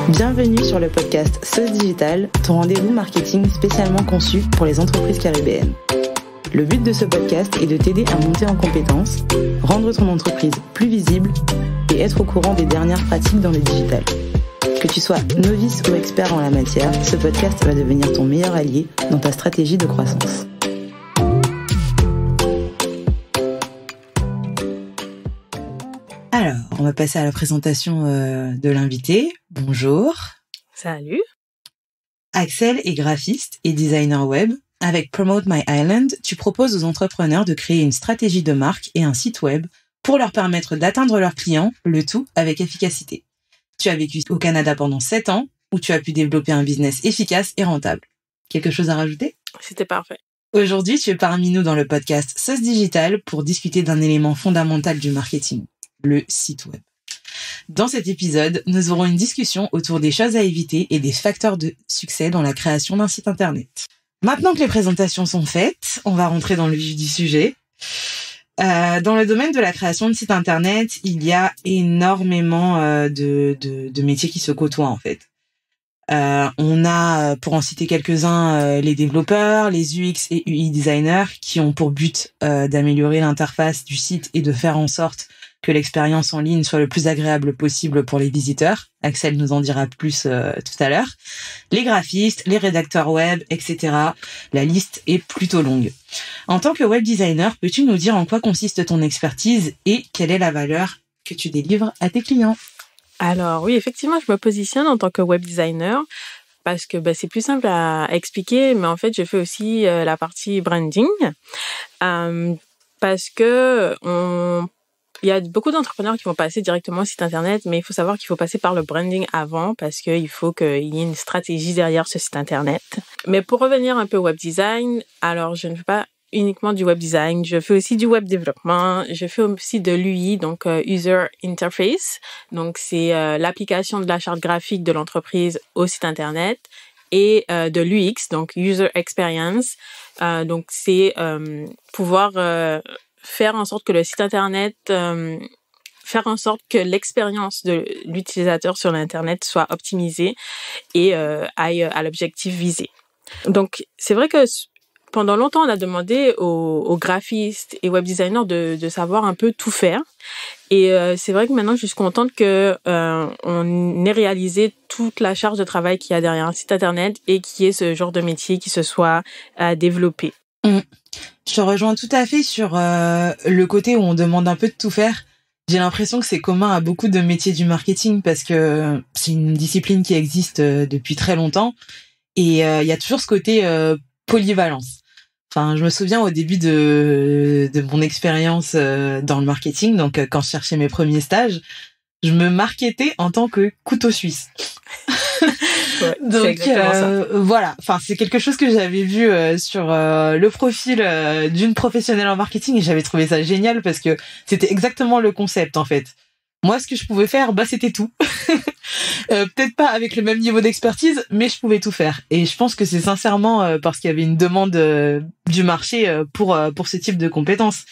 Bienvenue sur le podcast Sauce Digital, ton rendez-vous marketing spécialement conçu pour les entreprises caribéennes. Le but de ce podcast est de t'aider à monter en compétences, rendre ton entreprise plus visible et être au courant des dernières pratiques dans le digital. Que tu sois novice ou expert en la matière, ce podcast va devenir ton meilleur allié dans ta stratégie de croissance. Alors, on va passer à la présentation de l'invité. Bonjour. Salut. Axel est graphiste et designer web. Avec Promote My Island, tu proposes aux entrepreneurs de créer une stratégie de marque et un site web pour leur permettre d'atteindre leurs clients, le tout avec efficacité. Tu as vécu au Canada pendant 7 ans, où tu as pu développer un business efficace et rentable. Quelque chose à rajouter ? C'était parfait. Aujourd'hui, tu es parmi nous dans le podcast Sauce Digital pour discuter d'un élément fondamental du marketing, le site web. Dans cet épisode, nous aurons une discussion autour des choses à éviter et des facteurs de succès dans la création d'un site internet. Maintenant que les présentations sont faites, on va rentrer dans le vif du sujet. Dans le domaine de la création de sites internet, il y a énormément de métiers qui se côtoient en fait. On a, pour en citer quelques-uns, les développeurs, les UX et UI designers qui ont pour but d'améliorer l'interface du site et de faire en sorte que l'expérience en ligne soit le plus agréable possible pour les visiteurs. Axel nous en dira plus tout à l'heure. Les graphistes, les rédacteurs web, etc. La liste est plutôt longue. En tant que web designer, peux-tu nous dire en quoi consiste ton expertise et quelle est la valeur que tu délivres à tes clients ? Alors oui, effectivement, je me positionne en tant que web designer parce que c'est plus simple à expliquer, mais en fait, je fais aussi la partie branding parce que il y a beaucoup d'entrepreneurs qui vont passer directement au site internet, mais il faut savoir qu'il faut passer par le branding avant parce qu'il faut qu'il y ait une stratégie derrière ce site internet. Mais pour revenir un peu au web design, alors je ne fais pas uniquement du web design, je fais aussi du web développement, je fais aussi de l'UI, donc User Interface, donc c'est l'application de la charte graphique de l'entreprise au site internet, et de l'UX, donc User Experience, donc c'est pouvoir faire en sorte que le site internet, faire en sorte que l'expérience de l'utilisateur sur l'internet soit optimisée et aille à l'objectif visé. Donc c'est vrai que pendant longtemps, on a demandé aux graphistes et web designers de savoir un peu tout faire. Et c'est vrai que maintenant, je suis contente que on ait réalisé toute la charge de travail qu'il y a derrière un site internet et qu'il y ait ce genre de métier qui se soit développé. Je te rejoins tout à fait sur le côté où on demande un peu de tout faire. J'ai l'impression que c'est commun à beaucoup de métiers du marketing parce que c'est une discipline qui existe depuis très longtemps. Et il y a toujours ce côté polyvalence. Enfin, je me souviens au début de mon expérience dans le marketing, donc quand je cherchais mes premiers stages, je me marketais en tant que couteau suisse. Ouais, donc voilà, enfin c'est quelque chose que j'avais vu sur le profil d'une professionnelle en marketing et j'avais trouvé ça génial parce que c'était exactement le concept en fait. Moi, ce que je pouvais faire, c'était tout. Peut-être pas avec le même niveau d'expertise, mais je pouvais tout faire. Et je pense que c'est sincèrement parce qu'il y avait une demande du marché pour ce type de compétences.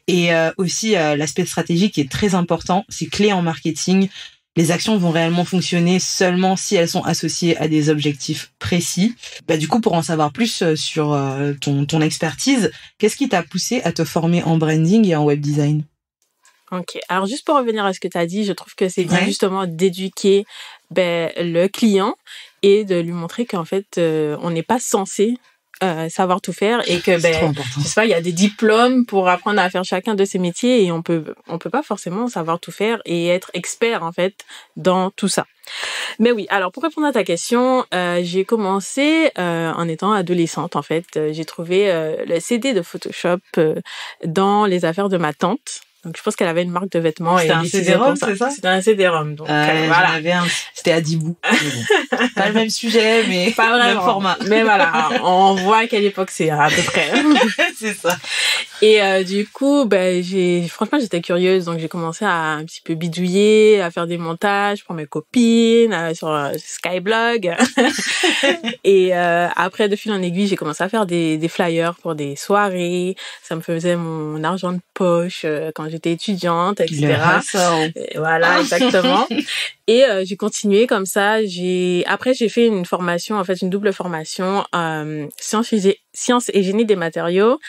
Et aussi, l'aspect stratégique est très important. C'est clé en marketing. Les actions vont réellement fonctionner seulement si elles sont associées à des objectifs précis. Du coup, pour en savoir plus sur ton expertise, qu'est-ce qui t'a poussé à te former en branding et en web design ? Ok. Alors, juste pour revenir à ce que tu as dit, je trouve que c'est bien justement d'éduquer le client et de lui montrer qu'en fait, on n'est pas censé savoir tout faire et que, je sais pas, il y a des diplômes pour apprendre à faire chacun de ces métiers et on peut pas forcément savoir tout faire et être expert, en fait, dans tout ça. Mais oui, alors pour répondre à ta question, j'ai commencé en étant adolescente, en fait. J'ai trouvé le CD de Photoshop dans les affaires de ma tante. Donc, je pense qu'elle avait une marque de vêtements. C'était un CD-ROM, c'est ça? C'était un CD-ROM. Donc, voilà. J'en avais un. C'était à Dibou. Bon. Pas le même sujet, mais pas vraiment. Le même format. Mais voilà, on voit à quelle époque c'est, à peu près. C'est ça. Et du coup, franchement, j'étais curieuse. Donc, j'ai commencé à un petit peu bidouiller, à faire des montages pour mes copines, sur Skyblog. Et après, de fil en aiguille, j'ai commencé à faire des flyers pour des soirées. Ça me faisait mon argent de poche quand j'étais étudiante, etc. Le hustle. Et voilà, exactement. Et j'ai continué comme ça. Après j'ai fait une formation, en fait une double formation, sciences et génie des matériaux,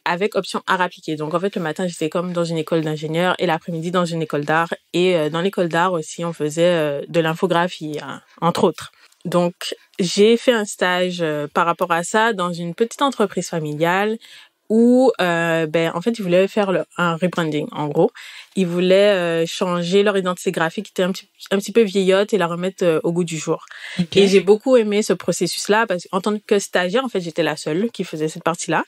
avec option art appliqué. Donc en fait le matin j'étais comme dans une école d'ingénieur et l'après-midi dans une école d'art. Et dans l'école d'art aussi on faisait de l'infographie, entre autres. Donc j'ai fait un stage par rapport à ça dans une petite entreprise familiale où en fait ils voulaient faire un rebranding. En gros ils voulaient changer leur identité graphique qui était un petit peu vieillotte et la remettre au goût du jour. Okay. Et j'ai beaucoup aimé ce processus là parce qu'en tant que stagiaire en fait j'étais la seule qui faisait cette partie là.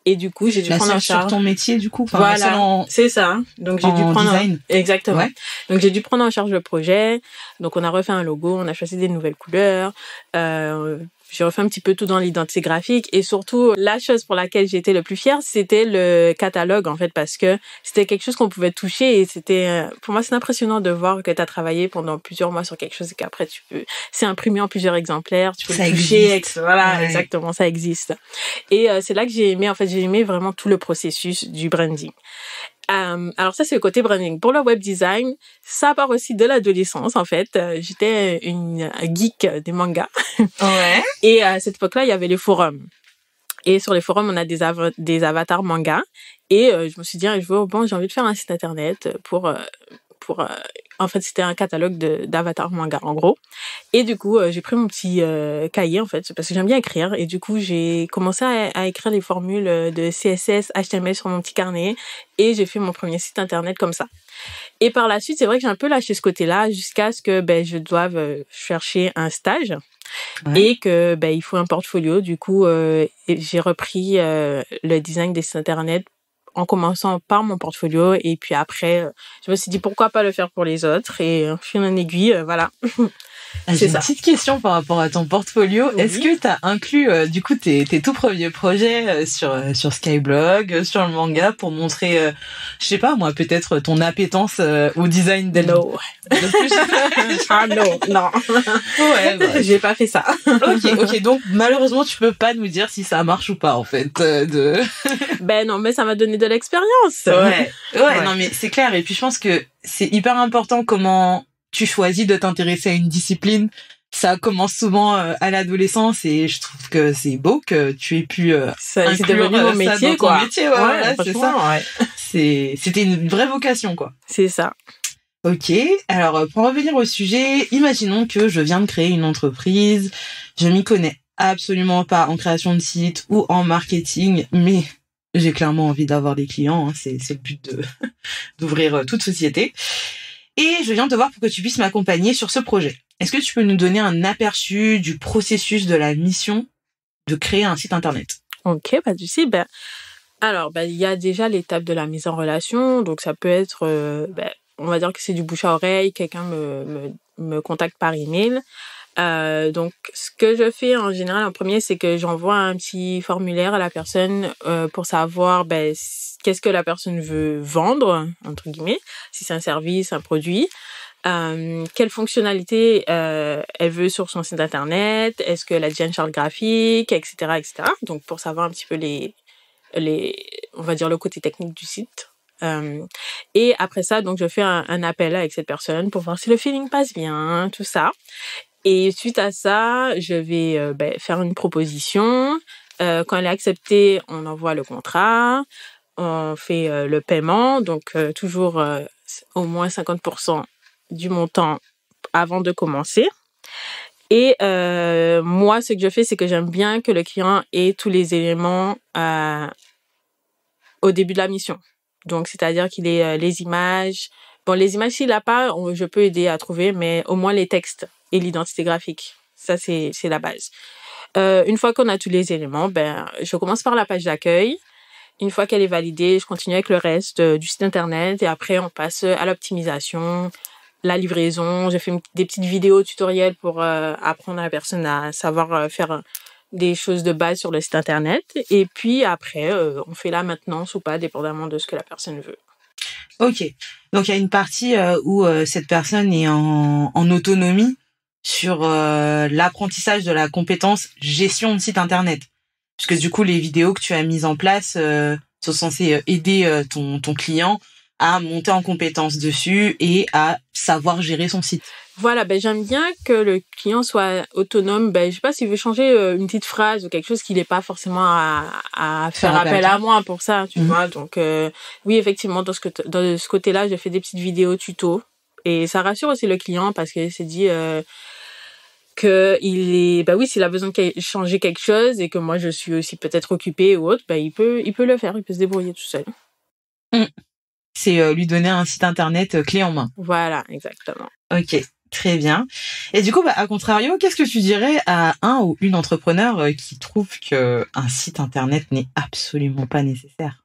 Et du coup, j'ai dû prendre en charge. Sur ton métier, du coup. Voilà. C'est ça. Donc, j'ai dû prendre exactement. Ouais. Donc, j'ai dû prendre en charge le projet. Donc, on a refait un logo, on a choisi des nouvelles couleurs. J'ai refait un petit peu tout dans l'identité graphique. Et surtout, la chose pour laquelle j'étais le plus fière, c'était le catalogue, en fait, parce que c'était quelque chose qu'on pouvait toucher et c'était, pour moi, c'est impressionnant de voir que tu as travaillé pendant plusieurs mois sur quelque chose et qu'après c'est imprimé en plusieurs exemplaires, tu peux le toucher. Voilà, ouais. Exactement, ça existe. Et c'est là que j'ai aimé vraiment tout le processus du branding. Alors ça, c'est le côté branding. Pour le web design, ça part aussi de l'adolescence, en fait. J'étais une geek des mangas. Ouais. Et à cette époque-là, il y avait les forums. Et sur les forums, on a des avatars manga. Et je me suis dit un jour, j'ai envie de faire un site internet pour en fait, c'était un catalogue d'avatars manga, en gros. Et du coup, j'ai pris mon petit cahier, en fait, parce que j'aime bien écrire. Et du coup, j'ai commencé à écrire les formules de CSS, HTML sur mon petit carnet. Et j'ai fait mon premier site internet comme ça. Et par la suite, c'est vrai que j'ai un peu lâché ce côté-là jusqu'à ce que je doive chercher un stage. Ouais. Et que il faut un portfolio. Du coup, j'ai repris le design des sites internet en commençant par mon portfolio et puis après je me suis dit pourquoi pas le faire pour les autres et fil en aiguille voilà. J'ai une petite question par rapport à ton portfolio. Oui. Est-ce que tu as inclus du coup tes tout premiers projets sur Skyblog, sur le manga pour montrer je sais pas moi peut-être ton appétence au design des non. Ah non. Ouais, bah. J'ai pas fait ça. OK, donc malheureusement tu peux pas nous dire si ça marche ou pas en fait non, mais ça m'a donné de l'expérience. Ouais, non mais c'est clair et puis je pense que c'est hyper important comment tu choisis de t'intéresser à une discipline. Ça commence souvent à l'adolescence et je trouve que c'est beau que tu aies pu c'est devenu mon métier, quoi. Métier, ouais, c'est ça. Ouais. C'était une vraie vocation, quoi. C'est ça. Ok, alors pour revenir au sujet, imaginons que je viens de créer une entreprise, je m'y connais absolument pas en création de site ou en marketing, mais j'ai clairement envie d'avoir des clients, hein, c'est le but d'ouvrir toute société. Et je viens te voir pour que tu puisses m'accompagner sur ce projet. Est-ce que tu peux nous donner un aperçu du processus de la mission de créer un site internet? Ok, pas de souci. Alors, il y a déjà l'étape de la mise en relation. Donc, ça peut être, on va dire que c'est du bouche à oreille. Quelqu'un me contacte par email. Donc, ce que je fais en général en premier, c'est que j'envoie un petit formulaire à la personne pour savoir qu'est-ce que la personne veut vendre, entre guillemets, si c'est un service, un produit, quelle fonctionnalité elle veut sur son site internet, est-ce qu'elle a déjà une charte graphique, etc., etc. Donc, pour savoir un petit peu on va dire le côté technique du site. Et après ça, donc je fais un appel avec cette personne pour voir si le feeling passe bien, tout ça. Et suite à ça, je vais faire une proposition. Quand elle est acceptée, on envoie le contrat, on fait le paiement, donc toujours au moins 50% du montant avant de commencer. Et moi, ce que je fais, c'est que j'aime bien que le client ait tous les éléments au début de la mission. Donc, c'est-à-dire qu'il ait les images. Bon, les images, s'il n'a pas, je peux aider à trouver, mais au moins les textes et l'identité graphique. Ça, c'est la base. Une fois qu'on a tous les éléments, je commence par la page d'accueil. Une fois qu'elle est validée, je continue avec le reste du site internet et après, on passe à l'optimisation, la livraison. Je fais des petites vidéos tutoriels pour apprendre à la personne à savoir faire des choses de base sur le site internet. Et puis après, on fait la maintenance ou pas, dépendamment de ce que la personne veut. Ok. Donc, il y a une partie où cette personne est en autonomie sur l'apprentissage de la compétence gestion de site internet. Parce que du coup, les vidéos que tu as mises en place sont censées aider ton client à monter en compétence dessus et à savoir gérer son site. Voilà, j'aime bien que le client soit autonome. Je sais pas s'il veut changer une petite phrase ou quelque chose qu'il n'ait pas forcément à faire appel à moi pour ça, tu vois. Donc oui, effectivement, dans ce côté-là, je fais des petites vidéos tuto et ça rassure aussi le client parce qu'il s'est dit que s'il a besoin de changer quelque chose et que moi je suis aussi peut-être occupée ou autre, il peut le faire, il peut se débrouiller tout seul. C'est lui donner un site internet clé en main. Voilà, exactement. Ok, très bien. Et du coup, à contrario, qu'est-ce que tu dirais à un ou une entrepreneur qui trouve que un site internet n'est absolument pas nécessaire?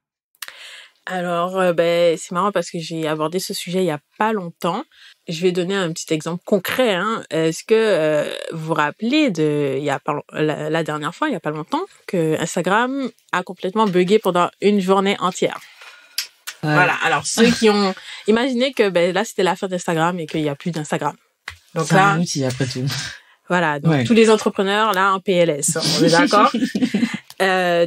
Alors, c'est marrant parce que j'ai abordé ce sujet il y a pas longtemps. Je vais donner un petit exemple concret. Est-ce que vous vous rappelez la dernière fois, il y a pas longtemps, que Instagram a complètement buggé pendant une journée entière. Ouais. Voilà. Alors, ceux qui ont imaginé que là, c'était la fin d'Instagram et qu'il n'y a plus d'Instagram. Donc c'est un outil, après tout. Voilà. Donc, tous les entrepreneurs, là, en PLS. On est d'accord?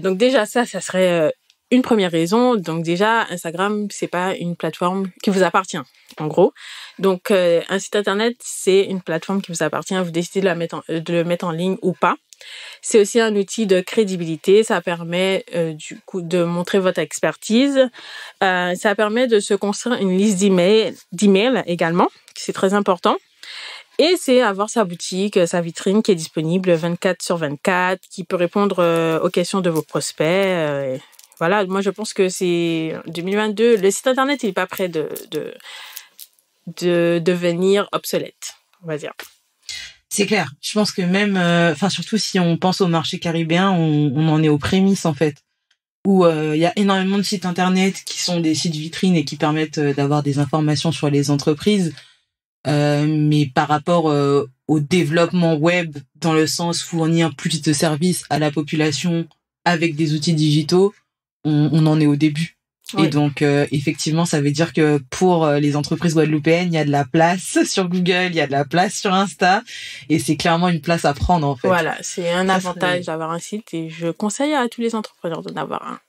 Donc, déjà, ça serait une première raison. Donc, déjà, Instagram, c'est pas une plateforme qui vous appartient, en gros. Donc, un site internet, c'est une plateforme qui vous appartient. Vous décidez de le mettre en ligne ou pas. C'est aussi un outil de crédibilité. Ça permet du coup de montrer votre expertise. Ça permet de se construire une liste d'emails également. C'est très important. Et c'est avoir sa boutique, sa vitrine qui est disponible 24/24, qui peut répondre aux questions de vos prospects. Voilà, moi je pense que c'est 2022. Le site internet il est pas prêt de devenir obsolète, on va dire. C'est clair. Je pense que même, surtout si on pense au marché caribéen, on en est aux prémices en fait, où il y a énormément de sites internet qui sont des sites vitrines et qui permettent d'avoir des informations sur les entreprises, mais par rapport au développement web, dans le sens fournir plus de services à la population avec des outils digitaux, on en est au début. Oui. Et donc, effectivement, ça veut dire que pour les entreprises guadeloupéennes, il y a de la place sur Google, il y a de la place sur Insta, et c'est clairement une place à prendre, en fait. Voilà, c'est un avantage d'avoir un site, et je conseille à tous les entrepreneurs d'en avoir un.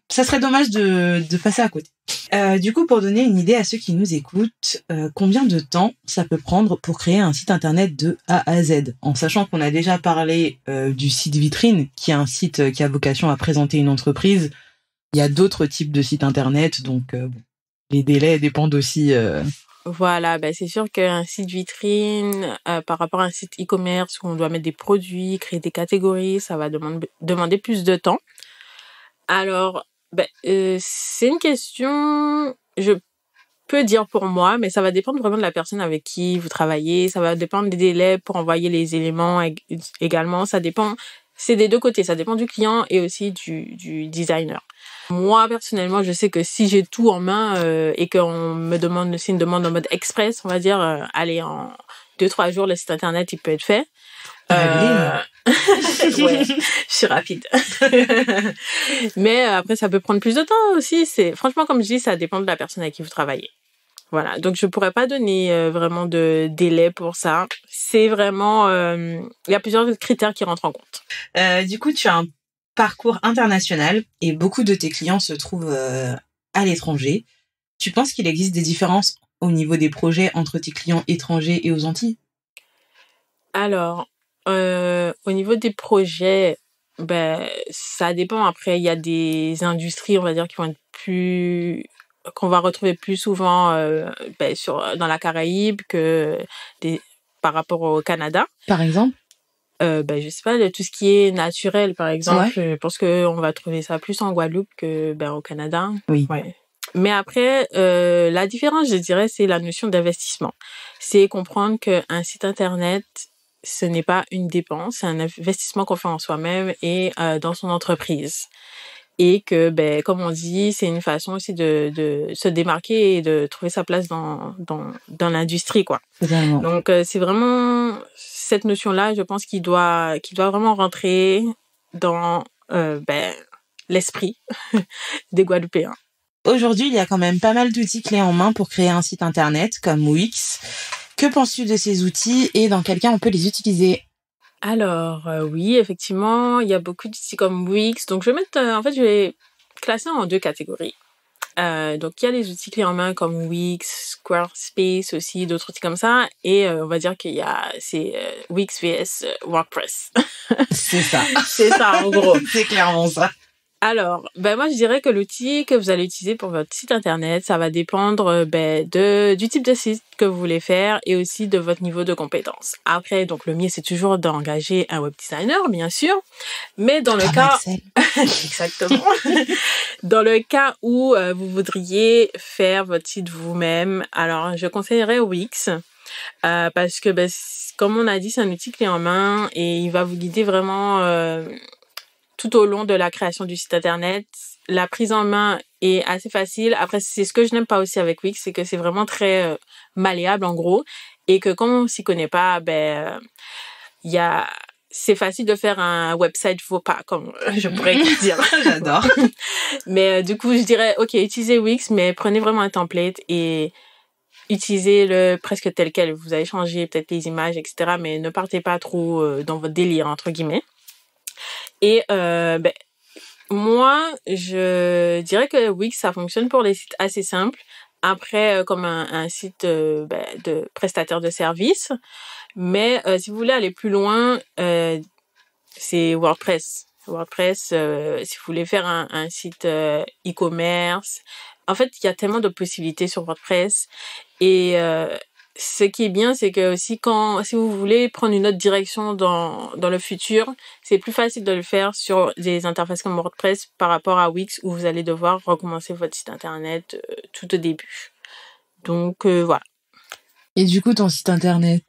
Ça serait dommage de passer à côté. Du coup, pour donner une idée à ceux qui nous écoutent, combien de temps ça peut prendre pour créer un site internet de A à Z, en sachant qu'on a déjà parlé du site vitrine, qui est un site qui a vocation à présenter une entreprise. Il y a d'autres types de sites internet, donc les délais dépendent aussi. Voilà, c'est sûr qu'un site vitrine, par rapport à un site e-commerce où on doit mettre des produits, créer des catégories, ça va demander plus de temps. Alors, c'est une question, je peux dire pour moi, mais ça va dépendre vraiment de la personne avec qui vous travaillez. Ça va dépendre des délais pour envoyer les éléments également. Ça dépend. C'est des deux côtés. Ça dépend du client et aussi du designer. Moi, personnellement, je sais que si j'ai tout en main et qu'on me demande, c'est une demande en mode express, on va dire, allez, en 2-3 jours, le site internet, il peut être fait. Ouais, je suis rapide. Mais après, ça peut prendre plus de temps aussi. Franchement, comme je dis, ça dépend de la personne avec qui vous travaillez. Voilà, donc je pourrais pas donner vraiment de délai pour ça. C'est vraiment, il y a plusieurs critères qui rentrent en compte. Du coup, tu as un parcours international et beaucoup de tes clients se trouvent à l'étranger. Tu penses qu'il existe des différences au niveau des projets entre tes clients étrangers et aux Antilles? Alors, au niveau des projets, ça dépend. Après, il y a des industries, on va dire, qui vont être qu'on va retrouver plus souvent dans la Caraïbe que par rapport au Canada. Par exemple? Je sais pas, tout ce qui est naturel, par exemple. Ouais. Je pense qu'on va trouver ça plus en Guadeloupe que au Canada. Oui. Ouais. Mais après, la différence, je dirais, c'est la notion d'investissement. C'est comprendre qu'un site internet, ce n'est pas une dépense, c'est un investissement qu'on fait en soi-même et dans son entreprise. Et que, comme on dit, c'est une façon aussi de se démarquer et de trouver sa place dans l'industrie, quoi. Totalement. Donc, c'est vraiment cette notion-là, je pense, qui doit vraiment rentrer dans l'esprit des Guadeloupéens. Aujourd'hui, il y a quand même pas mal d'outils clés en main pour créer un site internet, comme Wix. Que penses-tu de ces outils et dans quel cas on peut les utiliser? Alors, oui, effectivement, il y a beaucoup d'outils comme Wix. Donc, je vais classer en 2 catégories. Donc, il y a les outils clés en main comme Wix, Squarespace aussi, d'autres outils comme ça. Et on va dire c'est Wix vs WordPress. C'est ça. C'est ça, en gros. C'est clairement ça. Alors, moi, je dirais que l'outil que vous allez utiliser pour votre site internet, ça va dépendre du type de site que vous voulez faire et aussi de votre niveau de compétence. Après, donc, le mieux, c'est toujours d'engager un web designer, bien sûr. Mais dans le cas... Exactement. Dans le cas où vous voudriez faire votre site vous-même, alors, je conseillerais Wix. Parce que, comme on a dit, c'est un outil clé en main et il va vous guider vraiment... tout au long de la création du site internet. La prise en main est assez facile. Après, c'est ce que je n'aime pas aussi avec Wix, c'est que c'est vraiment très malléable en gros, et que comme on s'y connaît pas, c'est facile de faire un website faux pas, comme je pourrais dire. J'adore. Mais du coup, je dirais, ok, utilisez Wix, mais prenez vraiment un template et utilisez-le presque tel quel. Vous allez changer peut-être les images, etc., mais ne partez pas trop dans votre délire, entre guillemets. Et moi, je dirais que Wix, ça fonctionne pour les sites assez simples. Après, comme un site de prestataire de services. Mais si vous voulez aller plus loin, c'est WordPress. WordPress, si vous voulez faire un site e-commerce. En fait, il y a tellement de possibilités sur WordPress. Et ce qui est bien, c'est que aussi si vous voulez prendre une autre direction dans le futur, c'est plus facile de le faire sur des interfaces comme WordPress par rapport à Wix où vous allez devoir recommencer votre site internet tout au début. Donc voilà. Et du coup, ton site internet,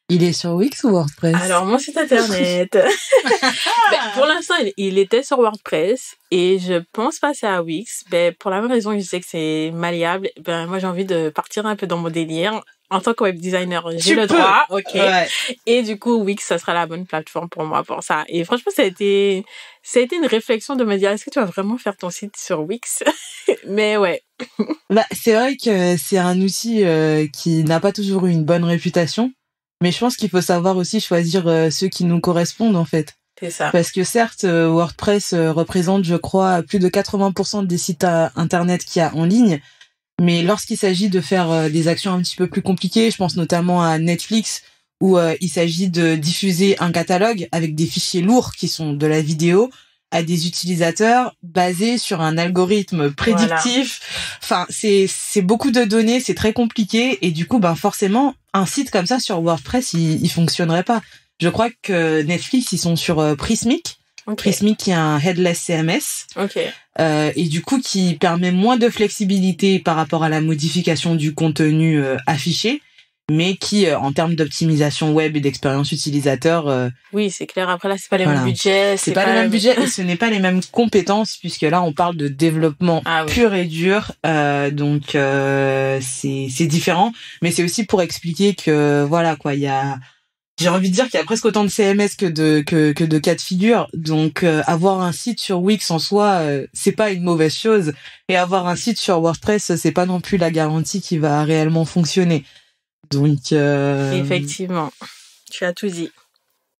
il est sur Wix ou WordPress? Alors, mon site internet, pour l'instant, il était sur WordPress et je pense passer à Wix. Pour la même raison que je sais que c'est malléable, moi, j'ai envie de partir un peu dans mon délire. En tant que web designer, j'ai le droit, ok. Ouais. Et du coup, Wix, ça sera la bonne plateforme pour moi pour ça. Et franchement, ça a été une réflexion de me dire, est-ce que tu vas vraiment faire ton site sur Wix? Mais ouais. C'est vrai que c'est un outil qui n'a pas toujours eu une bonne réputation. Mais je pense qu'il faut savoir aussi choisir ceux qui nous correspondent, en fait. C'est ça. Parce que certes, WordPress représente, je crois, plus de 80% des sites internet qu'il y a en ligne. Mais lorsqu'il s'agit de faire des actions un petit peu plus compliquées, je pense notamment à Netflix, où il s'agit de diffuser un catalogue avec des fichiers lourds qui sont de la vidéo à des utilisateurs basés sur un algorithme prédictif. Voilà. Enfin, c'est beaucoup de données, c'est très compliqué et du coup, forcément, un site comme ça sur WordPress, il fonctionnerait pas. Je crois que Netflix, ils sont sur Prismic. Okay. Prismic qui est un headless CMS. Okay. Et du coup, qui permet moins de flexibilité par rapport à la modification du contenu affiché. Mais qui, en termes d'optimisation web et d'expérience utilisateur... Oui, c'est clair. Après, là, c'est pas les mêmes budgets. C'est pas les mêmes budgets et ce n'est pas les mêmes compétences, puisque là, on parle de développement pur et dur. Donc, c'est différent. Mais c'est aussi pour expliquer que, voilà, quoi, il y a... J'ai envie de dire qu'il y a presque autant de CMS que de cas de figure. Donc, avoir un site sur Wix en soi, c'est pas une mauvaise chose. Et avoir un site sur WordPress, c'est pas non plus la garantie qui va réellement fonctionner. Donc effectivement, tu as tout dit.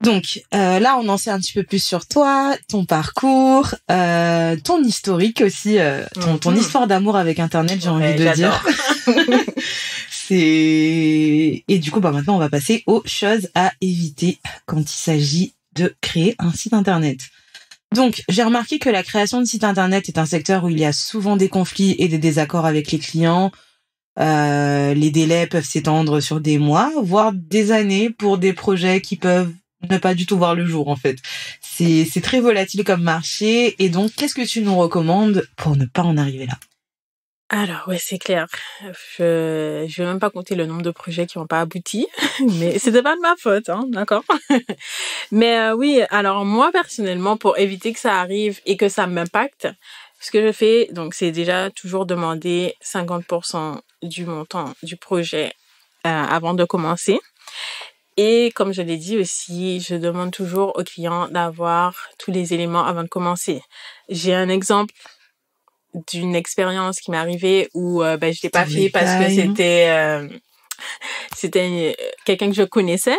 Donc là, on en sait un petit peu plus sur toi, ton parcours, ton historique aussi, ton histoire d'amour avec Internet, j'ai envie de dire. Et du coup, maintenant, on va passer aux choses à éviter quand il s'agit de créer un site Internet. Donc, j'ai remarqué que la création de site Internet est un secteur où il y a souvent des conflits et des désaccords avec les clients. Les délais peuvent s'étendre sur des mois, voire des années pour des projets qui peuvent ne pas du tout voir le jour, en fait. C'est très volatile comme marché. Et donc, qu'est-ce que tu nous recommandes pour ne pas en arriver là? Alors, ouais, c'est clair. Je vais même pas compter le nombre de projets qui n'ont pas abouti, mais c'était pas de ma faute, hein, d'accord? Mais oui, alors moi, personnellement, pour éviter que ça arrive et que ça m'impacte, ce que je fais, donc, c'est déjà toujours demander 50% du montant du projet avant de commencer. Et comme je l'ai dit aussi, je demande toujours aux clients d'avoir tous les éléments avant de commencer. J'ai un exemple d'une expérience qui m'est arrivée où je l'ai pas fait parce que c'était quelqu'un que je connaissais.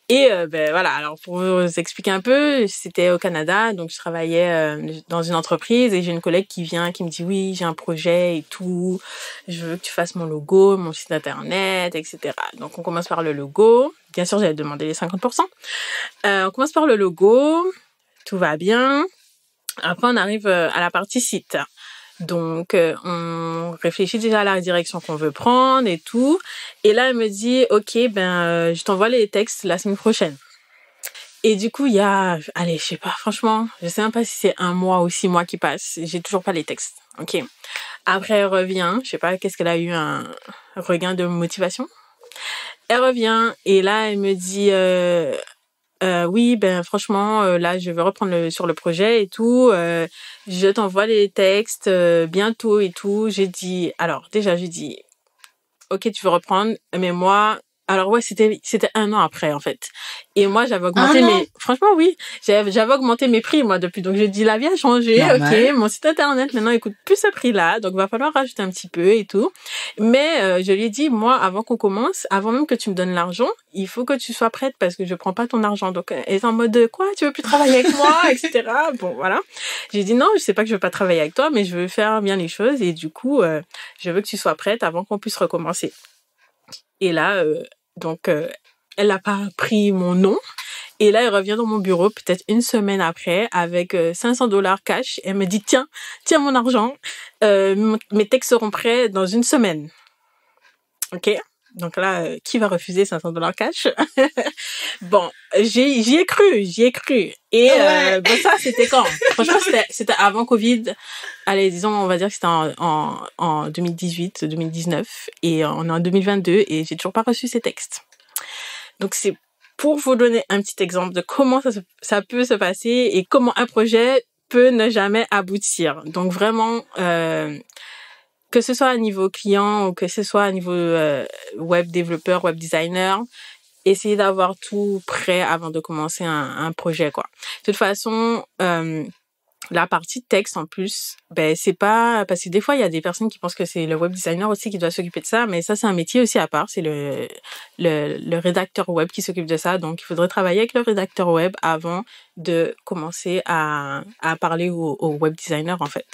Et voilà, alors pour vous expliquer un peu, c'était au Canada, donc je travaillais dans une entreprise et j'ai une collègue qui vient, qui me dit oui, j'ai un projet et tout, je veux que tu fasses mon logo, mon site internet, etc. Donc on commence par le logo, bien sûr j'avais demandé les 50%. On commence par le logo, tout va bien. Après on arrive à la partie site. Donc, on réfléchit déjà à la direction qu'on veut prendre et tout. Et là, elle me dit, OK, je t'envoie les textes la semaine prochaine. Et du coup, il y a, allez, je sais pas, franchement, je sais même pas si c'est 1 mois ou 6 mois qui passent. J'ai toujours pas les textes. OK. Après, elle revient. Je sais pas, qu'est-ce qu'elle a eu, un regain de motivation. Elle revient et là, elle me dit, oui, franchement, là, je vais reprendre sur le projet et tout. Je t'envoie les textes bientôt et tout. J'ai dit, ok, tu veux reprendre, mais moi, alors ouais, c'était 1 an après en fait. Et moi, j'avais augmenté franchement oui, j'avais augmenté mes prix moi depuis. Donc j'ai dit la vie a changé, Normal. ok, mon site internet maintenant il coûte plus ce prix-là, donc va falloir rajouter un petit peu et tout. Mais je lui ai dit moi, avant qu'on commence, avant même que tu me donnes l'argent, il faut que tu sois prête parce que je prends pas ton argent. Donc elle est en mode quoi, tu veux plus travailler avec moi, etc. Bon voilà. J'ai dit non, je sais pas que je veux pas travailler avec toi, mais je veux faire bien les choses et du coup, je veux que tu sois prête avant qu'on puisse recommencer. Et là, elle n'a pas pris mon nom. Et là, elle revient dans mon bureau peut-être 1 semaine après avec $500 cash. Elle me dit, tiens mon argent. Mes textes seront prêts dans 1 semaine. OK? Donc là, qui va refuser $500 cash? Bon, j'y ai cru. Et ça, c'était quand? Franchement, c'était avant Covid. Allez, disons, on va dire que c'était en 2018, 2019. Et on est en 2022 et j'ai toujours pas reçu ces textes. Donc, c'est pour vous donner un petit exemple de comment ça peut se passer et comment un projet peut ne jamais aboutir. Donc, vraiment, que ce soit à niveau client ou que ce soit à niveau web développeur, web designer, essayer d'avoir tout prêt avant de commencer un projet, quoi. De toute façon, la partie texte, en plus, c'est pas, parce que des fois, il y a des personnes qui pensent que c'est le web designer aussi qui doit s'occuper de ça, mais ça, c'est un métier aussi à part. C'est le rédacteur web qui s'occupe de ça. Donc, il faudrait travailler avec le rédacteur web avant de commencer à parler au web designer, en fait.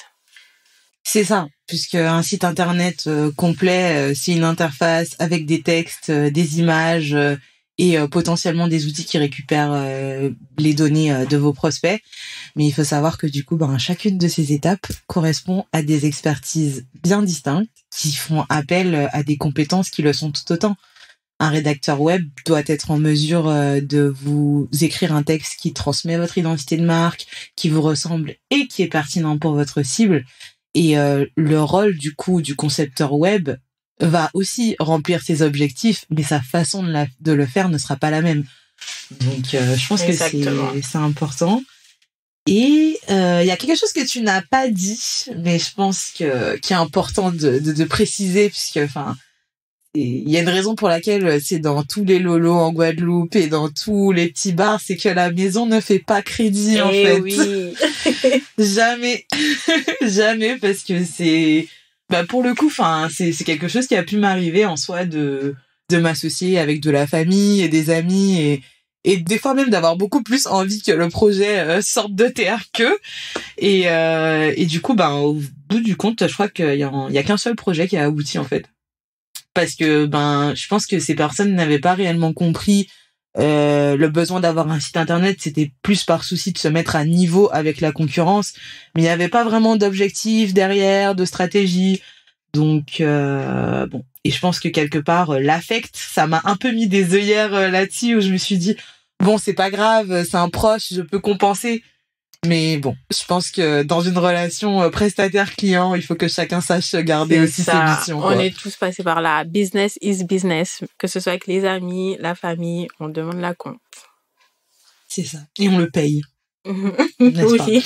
C'est ça, puisque un site internet complet, c'est une interface avec des textes, des images et potentiellement des outils qui récupèrent les données de vos prospects. Mais il faut savoir que du coup, chacune de ces étapes correspond à des expertises bien distinctes qui font appel à des compétences qui le sont tout autant. Un rédacteur web doit être en mesure de vous écrire un texte qui transmet votre identité de marque, qui vous ressemble et qui est pertinent pour votre cible. Et le rôle du coup du concepteur web va aussi remplir ses objectifs, mais sa façon de le faire ne sera pas la même. Donc je pense que c'est important. Et il y a quelque chose que tu n'as pas dit, mais je pense qu'il est important de préciser, puisque il y a une raison pour laquelle c'est dans tous les lolos en Guadeloupe et dans tous les petits bars, c'est que la maison ne fait pas crédit en fait. Oui. Jamais, jamais, parce que c'est, pour le coup, c'est quelque chose qui a pu m'arriver en soi de m'associer avec de la famille et des amis et des fois même d'avoir beaucoup plus envie que le projet sorte de terre qu'eux. Et du coup, au bout du compte, je crois qu'il y a qu'un seul projet qui a abouti en fait. Parce que je pense que ces personnes n'avaient pas réellement compris le besoin d'avoir un site internet. C'était plus par souci de se mettre à niveau avec la concurrence, mais il n'y avait pas vraiment d'objectif derrière, de stratégie. Donc bon, et je pense que quelque part l'affect, ça m'a un peu mis des œillères là-dessus, où je me suis dit bon, c'est pas grave, c'est un proche, je peux compenser. Mais bon, je pense que dans une relation prestataire-client, il faut que chacun sache garder aussi ses missions. On est tous passés par là. Business is business. Que ce soit avec les amis, la famille, on demande la compte. C'est ça. Et on le paye. Oui.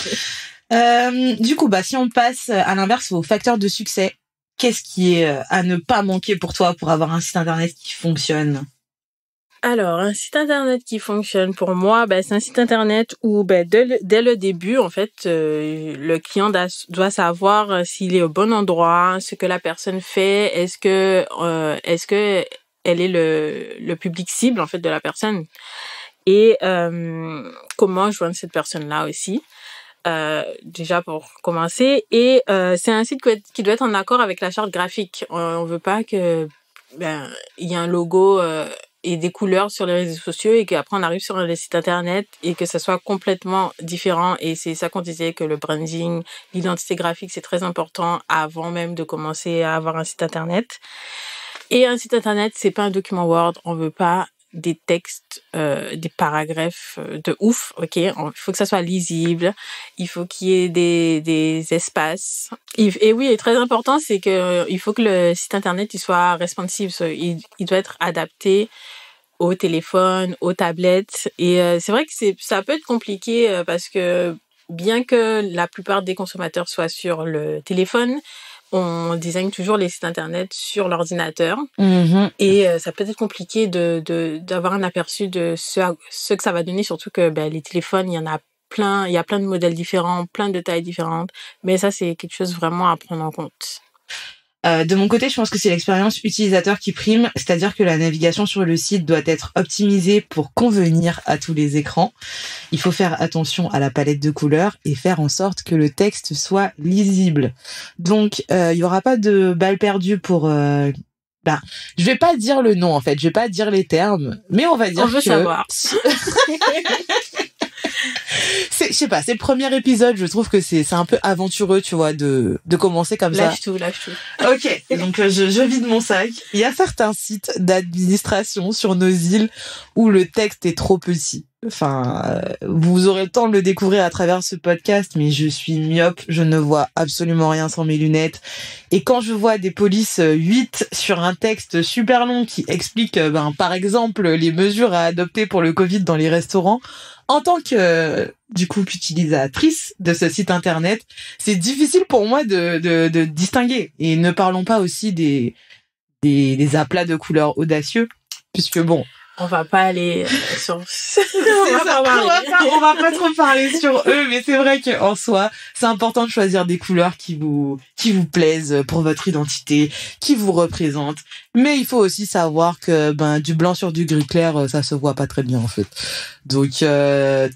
Du coup, si on passe à l'inverse aux facteurs de succès, qu'est-ce qui est à ne pas manquer pour toi pour avoir un site internet qui fonctionne ? Alors, un site internet qui fonctionne pour moi, c'est un site internet où dès le début, en fait, le client doit savoir s'il est au bon endroit, ce que la personne fait, est-ce que elle est le public cible en fait de la personne et comment joindre cette personne-là aussi. Déjà pour commencer et c'est un site qui doit être en accord avec la charte graphique. On veut pas que il y a un logo et des couleurs sur les réseaux sociaux et qu'après on arrive sur le site internet et que ça soit complètement différent. Et c'est ça qu'on disait, que le branding, l'identité graphique, c'est très important avant même de commencer à avoir un site internet. Et un site internet, c'est pas un document Word. On veut pas des textes, des paragraphes de ouf, ok? Il faut que ça soit lisible, il faut qu'il y ait des espaces. Et oui, et très important, c'est que il faut que le site internet il soit responsive, il doit être adapté au téléphone, aux tablettes. Et c'est vrai que ça peut être compliqué parce que bien que la plupart des consommateurs soient sur le téléphone, on design toujours les sites internet sur l'ordinateur. Mm-hmm. Et ça peut être compliqué d'avoir un aperçu de ce que ça va donner, surtout que les téléphones, il y en a plein, il y a plein de modèles différents, plein de tailles différentes. Mais ça, c'est quelque chose vraiment à prendre en compte. De mon côté, je pense que c'est l'expérience utilisateur qui prime, c'est-à-dire que la navigation sur le site doit être optimisée pour convenir à tous les écrans. Il faut faire attention à la palette de couleurs et faire en sorte que le texte soit lisible. Donc, il y aura pas de balle perdue pour... je vais pas dire le nom en fait, je vais pas dire les termes, mais on va dire on veut savoir. Je sais pas, c'est le premier épisode, je trouve que c'est un peu aventureux, tu vois, de commencer comme ça. Lâche tout. Ok, donc je vide mon sac. Il y a certains sites d'administration sur nos îles où le texte est trop petit. Enfin, vous aurez le temps de le découvrir à travers ce podcast, mais je suis myope, je ne vois absolument rien sans mes lunettes. Et quand je vois des polices 8 sur un texte super long qui explique, par exemple, les mesures à adopter pour le Covid dans les restaurants, en tant que, qu'utilisatrice de ce site internet, c'est difficile pour moi de distinguer. Et ne parlons pas aussi des aplats de couleurs audacieux, puisque bon. On va pas aller sur... on va pas trop parler sur eux, mais c'est vrai qu'en soi, c'est important de choisir des couleurs qui vous plaisent pour votre identité, qui vous représentent. Mais il faut aussi savoir que, du blanc sur du gris clair, ça se voit pas très bien, en fait. Donc,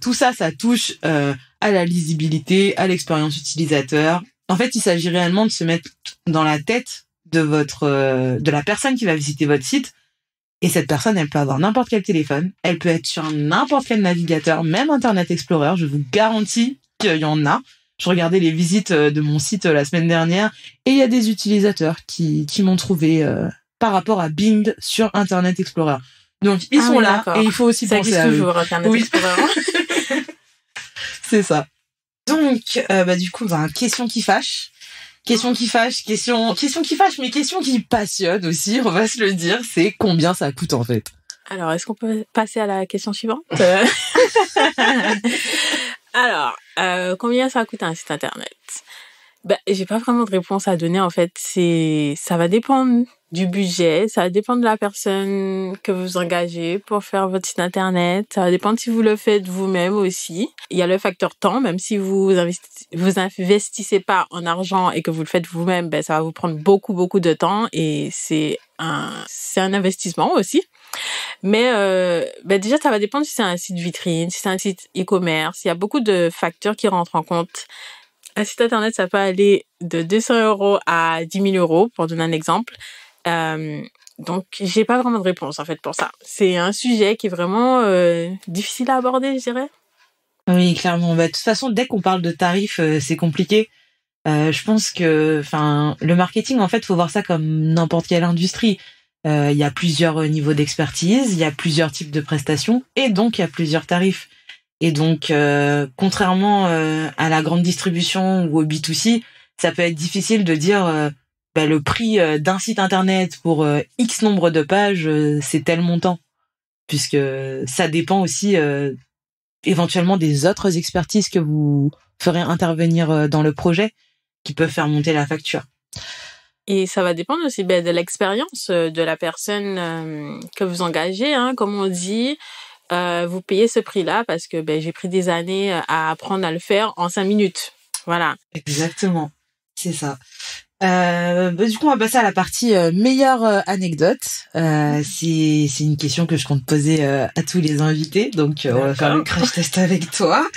tout ça, ça touche, à la lisibilité, à l'expérience utilisateur. En fait, il s'agit réellement de se mettre dans la tête de la personne qui va visiter votre site. Et cette personne, elle peut avoir n'importe quel téléphone, elle peut être sur n'importe quel navigateur, même Internet Explorer, je vous garantis qu'il y en a. Je regardais les visites de mon site la semaine dernière et il y a des utilisateurs qui m'ont trouvé par rapport à Bing sur Internet Explorer. Donc ils sont là, d'accord. Et il faut aussi penser à eux. Toujours Internet Explorer. C'est ça. Donc du coup, question qui fâche. Question qui fâche, mais question qui passionne aussi, on va se le dire, c'est combien ça coûte en fait. Alors, est-ce qu'on peut passer à la question suivante? Alors, combien ça coûte un site internet? J'ai pas vraiment de réponse à donner en fait. Ça va dépendre du budget, ça va dépendre de la personne que vous engagez pour faire votre site internet, ça va dépendre si vous le faites vous-même aussi. Il y a le facteur temps, même si vous investissez pas en argent et que vous le faites vous-même, ça va vous prendre beaucoup de temps et c'est un investissement aussi. Mais déjà ça va dépendre si c'est un site vitrine, si c'est un site e-commerce, il y a beaucoup de facteurs qui rentrent en compte. Un site internet, ça peut aller de 200 € à 10 000 €, pour donner un exemple. Donc, j'ai pas vraiment de réponse, en fait, pour ça. C'est un sujet qui est vraiment difficile à aborder, je dirais. Oui, clairement. De toute façon, dès qu'on parle de tarifs, c'est compliqué. Je pense que, le marketing, en fait, faut voir ça comme n'importe quelle industrie. Il y a plusieurs niveaux d'expertise, il y a plusieurs types de prestations, et donc il y a plusieurs tarifs. Et donc, contrairement à la grande distribution ou au B2C, ça peut être difficile de dire le prix d'un site internet pour X nombre de pages, c'est tel montant. Puisque ça dépend aussi éventuellement des autres expertises que vous ferez intervenir dans le projet qui peuvent faire monter la facture. Et ça va dépendre aussi de l'expérience de la personne que vous engagez, hein, comme on dit. Vous payez ce prix-là parce que j'ai pris des années à apprendre à le faire en 5 minutes. Voilà. Exactement. C'est ça. Du coup, on va passer à la partie meilleure anecdote. C'est une question que je compte poser à tous les invités. Donc, on va faire le crash test avec toi.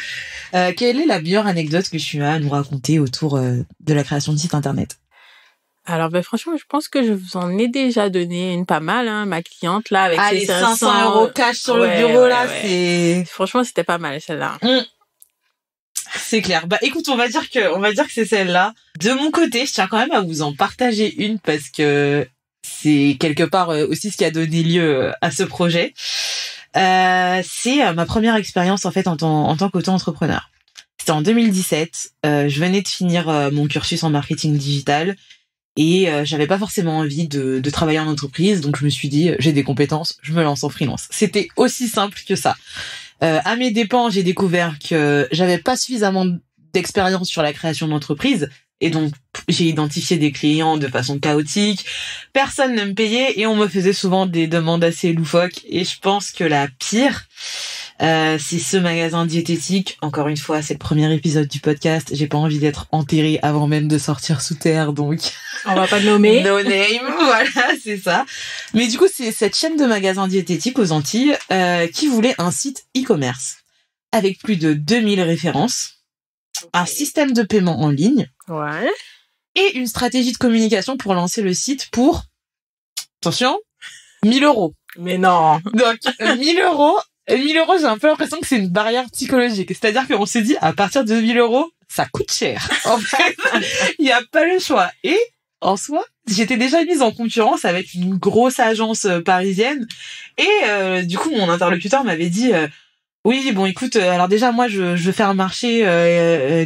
Quelle est la meilleure anecdote que tu as à nous raconter autour de la création de site internet? Alors, franchement, je pense que je vous en ai déjà donné une pas mal, hein, ma cliente, là, avec ses les 500 € cash sur le bureau, là, c'est... Franchement, c'était pas mal, celle-là. C'est clair. Bah, écoute, on va dire que c'est celle-là. De mon côté, je tiens quand même à vous en partager une parce que c'est quelque part aussi ce qui a donné lieu à ce projet. C'est ma première expérience, en fait, en tant qu'auto-entrepreneur. C'était en 2017. Je venais de finir mon cursus en marketing digital. Et j'avais pas forcément envie de travailler en entreprise, donc je me suis dit j'ai des compétences, je me lance en freelance. C'était aussi simple que ça. À mes dépens, j'ai découvert que j'avais pas suffisamment d'expérience sur la création d'entreprise, et donc j'ai identifié des clients de façon chaotique. Personne ne me payait et on me faisait souvent des demandes assez loufoques. Et je pense que la pire, c'est ce magasin diététique. Encore une fois, c'est le premier épisode du podcast. J'ai pas envie d'être enterrée avant même de sortir sous terre, donc on va pas le nommer. No name, voilà, c'est ça. Mais du coup, c'est cette chaîne de magasins diététiques aux Antilles qui voulait un site e-commerce avec plus de 2000 références, un système de paiement en ligne, ouais, et une stratégie de communication pour lancer le site pour, attention, 1000 €. Mais non. Donc 1000 €. 1000 €, j'ai un peu l'impression que c'est une barrière psychologique. C'est-à-dire qu'on s'est dit, à partir de 1000 €, ça coûte cher. En fait, il n'y a pas le choix. Et, en soi, j'étais déjà mise en concurrence avec une grosse agence parisienne. Et, du coup, mon interlocuteur m'avait dit, oui, bon, écoute, alors déjà, moi, je veux faire marcher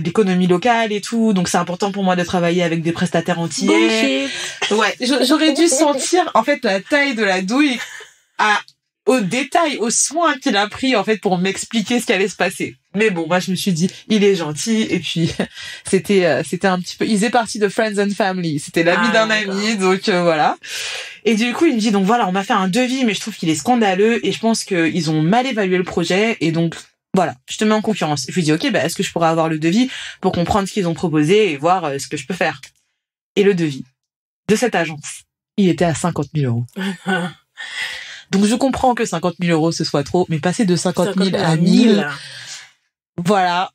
l'économie locale et tout. Donc, c'est important pour moi de travailler avec des prestataires antillais. Ouais, j'aurais dû sentir, en fait, la taille de la douille au détail, au soin qu'il a pris, en fait, pour m'expliquer ce qui allait se passer. Mais bon, moi, je me suis dit, il est gentil, et puis, c'était un petit peu, il faisait partie de Friends and Family. C'était l'ami d'un ami, donc, voilà. Et du coup, il me dit, donc voilà, on m'a fait un devis, mais je trouve qu'il est scandaleux, et je pense qu'ils ont mal évalué le projet, et donc, voilà, je te mets en concurrence. Je lui dis, ok, est-ce que je pourrais avoir le devis pour comprendre ce qu'ils ont proposé et voir ce que je peux faire? Et le devis de cette agence, il était à 50 000 €. Donc, je comprends que 50 000 € ce soit trop, mais passer de 50 000 à 1000, voilà.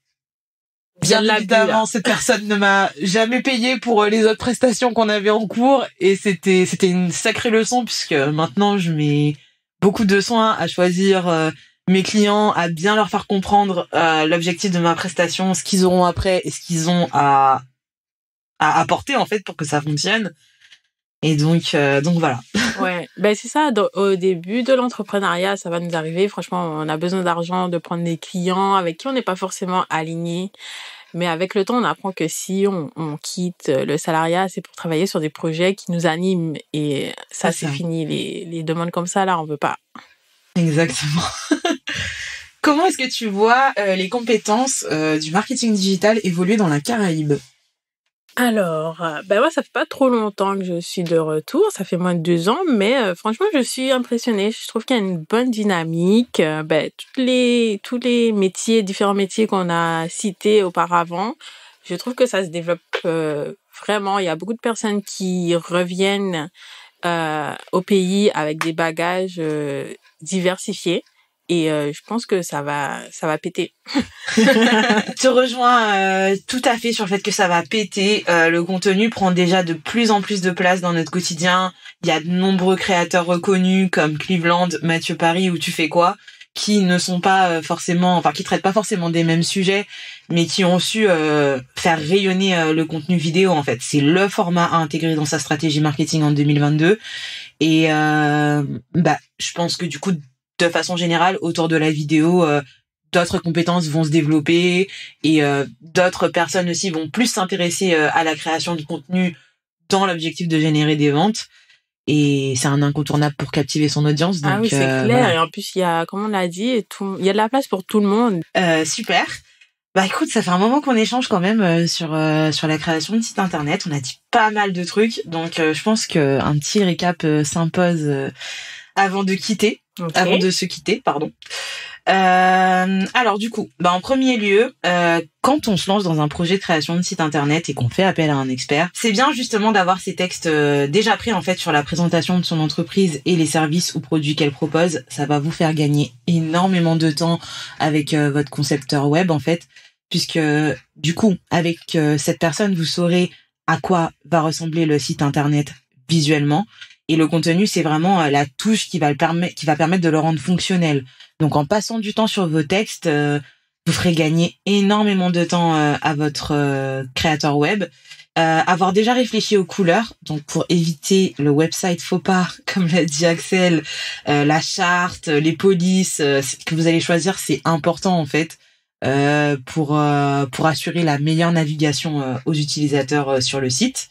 Bien évidemment, cette personne ne m'a jamais payé pour les autres prestations qu'on avait en cours, et c'était une sacrée leçon, puisque maintenant, je mets beaucoup de soin à choisir mes clients, à bien leur faire comprendre l'objectif de ma prestation, ce qu'ils auront après et ce qu'ils ont à apporter, en fait, pour que ça fonctionne. Et donc voilà. Ouais, c'est ça. Au début de l'entrepreneuriat, ça va nous arriver. Franchement, on a besoin d'argent, de prendre des clients avec qui on n'est pas forcément aligné. Mais avec le temps, on apprend que si on quitte le salariat, c'est pour travailler sur des projets qui nous animent. Et ça, c'est fini. Les demandes comme ça, là, on veut pas. Exactement. Comment est-ce que tu vois les compétences du marketing digital évoluer dans la Caraïbe? Alors, moi, ça fait pas trop longtemps que je suis de retour, ça fait moins de 2 ans, mais franchement, je suis impressionnée. Je trouve qu'il y a une bonne dynamique. Tous les métiers, différents métiers qu'on a cités auparavant, je trouve que ça se développe vraiment. Il y a beaucoup de personnes qui reviennent au pays avec des bagages diversifiés. Et je pense que ça va péter. Je te rejoins tout à fait sur le fait que ça va péter. Le contenu prend déjà de plus en plus de place dans notre quotidien. Il y a de nombreux créateurs reconnus comme Cleveland, Mathieu Paris ou Tu fais quoi, qui ne sont pas qui traitent pas forcément des mêmes sujets, mais qui ont su faire rayonner le contenu vidéo, en fait. C'est le format à intégrer dans sa stratégie marketing en 2022. Et je pense que du coup, de façon générale, autour de la vidéo, d'autres compétences vont se développer, et d'autres personnes aussi vont plus s'intéresser à la création de contenu dans l'objectif de générer des ventes. Et c'est un incontournable pour captiver son audience. Donc, oui, c'est clair. Voilà. Et en plus, il y a, comme on l'a dit, il y a de la place pour tout le monde. Super. Écoute, ça fait un moment qu'on échange quand même sur la création de site internet. On a dit pas mal de trucs. Donc, je pense qu'un petit récap s'impose avant de se quitter, pardon. Alors du coup, en premier lieu, quand on se lance dans un projet de création de site internet et qu'on fait appel à un expert, c'est bien justement d'avoir ces textes déjà prêts en fait sur la présentation de son entreprise et les services ou produits qu'elle propose. Ça va vous faire gagner énormément de temps avec votre concepteur web en fait, puisque du coup, avec cette personne, vous saurez à quoi va ressembler le site internet visuellement. Et le contenu, c'est vraiment la touche qui va permettre de le rendre fonctionnel. Donc, en passant du temps sur vos textes, vous ferez gagner énormément de temps à votre créateur web. Avoir déjà réfléchi aux couleurs, donc pour éviter le website faux pas, comme l'a dit Axel, la charte, les polices que vous allez choisir, c'est important en fait pour assurer la meilleure navigation aux utilisateurs sur le site.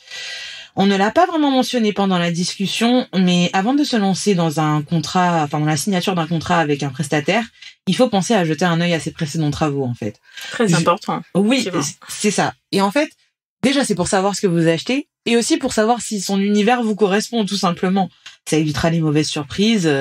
On ne l'a pas vraiment mentionné pendant la discussion, mais avant de se lancer dans dans la signature d'un contrat avec un prestataire, il faut penser à jeter un œil à ses précédents travaux, en fait. Très important. Oui, c'est ça. Et en fait, déjà, c'est pour savoir ce que vous achetez, et aussi pour savoir si son univers vous correspond, tout simplement. Ça évitera les mauvaises surprises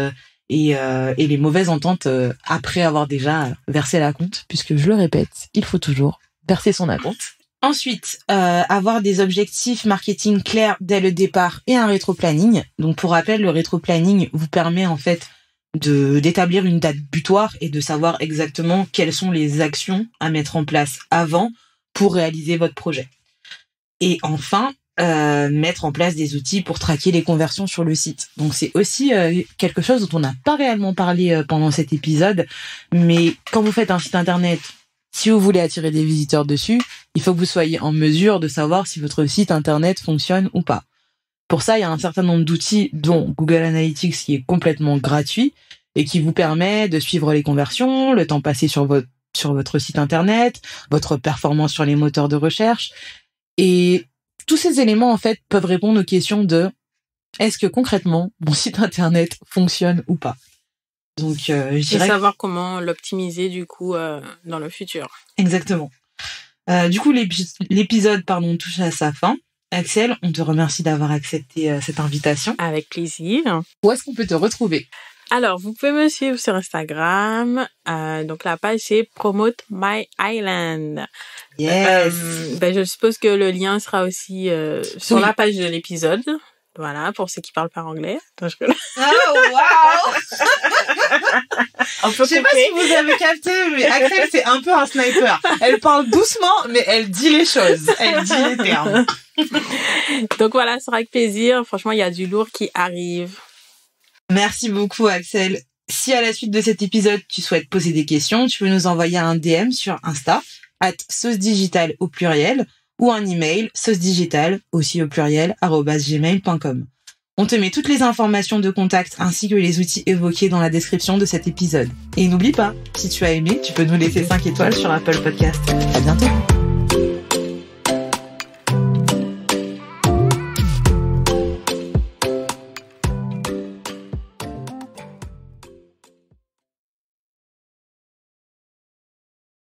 et les mauvaises ententes après avoir déjà versé l'acompte, puisque je le répète, il faut toujours verser son acompte. Ensuite, avoir des objectifs marketing clairs dès le départ et un rétro-planning. Donc, pour rappel, le rétro-planning vous permet en fait d'établir une date butoir et de savoir exactement quelles sont les actions à mettre en place avant pour réaliser votre projet. Et enfin, mettre en place des outils pour traquer les conversions sur le site. Donc, c'est aussi quelque chose dont on n'a pas réellement parlé pendant cet épisode. Mais quand vous faites un site internet, si vous voulez attirer des visiteurs dessus, il faut que vous soyez en mesure de savoir si votre site internet fonctionne ou pas. Pour ça, il y a un certain nombre d'outils, dont Google Analytics, qui est complètement gratuit et qui vous permet de suivre les conversions, le temps passé sur votre site internet, votre performance sur les moteurs de recherche. Et tous ces éléments, en fait, peuvent répondre aux questions de est-ce que concrètement, mon site internet fonctionne ou pas? Donc, je dirais... Et savoir comment l'optimiser, du coup, dans le futur. Exactement. Du coup, l'épisode, touche à sa fin. Axel, on te remercie d'avoir accepté cette invitation. Avec plaisir. Où est-ce qu'on peut te retrouver? Alors, vous pouvez me suivre sur Instagram. Donc, la page, c'est Promote My Island. Yes. Je suppose que le lien sera aussi sur la page de l'épisode. Voilà, pour ceux qui parlent pas anglais. Oh, wow! Je sais pas si vous avez capté, mais Axel, c'est un peu un sniper. Elle parle doucement, mais elle dit les choses. Elle dit les termes. Donc voilà, ce sera avec plaisir. Franchement, il y a du lourd qui arrive. Merci beaucoup, Axel. Si à la suite de cet épisode, tu souhaites poser des questions, tu peux nous envoyer un DM sur Insta, @saucedigital au pluriel, ou un email, saucedigital, aussi au pluriel, @gmail.com. On te met toutes les informations de contact ainsi que les outils évoqués dans la description de cet épisode. Et n'oublie pas, si tu as aimé, tu peux nous laisser 5 étoiles sur Apple Podcast. À bientôt!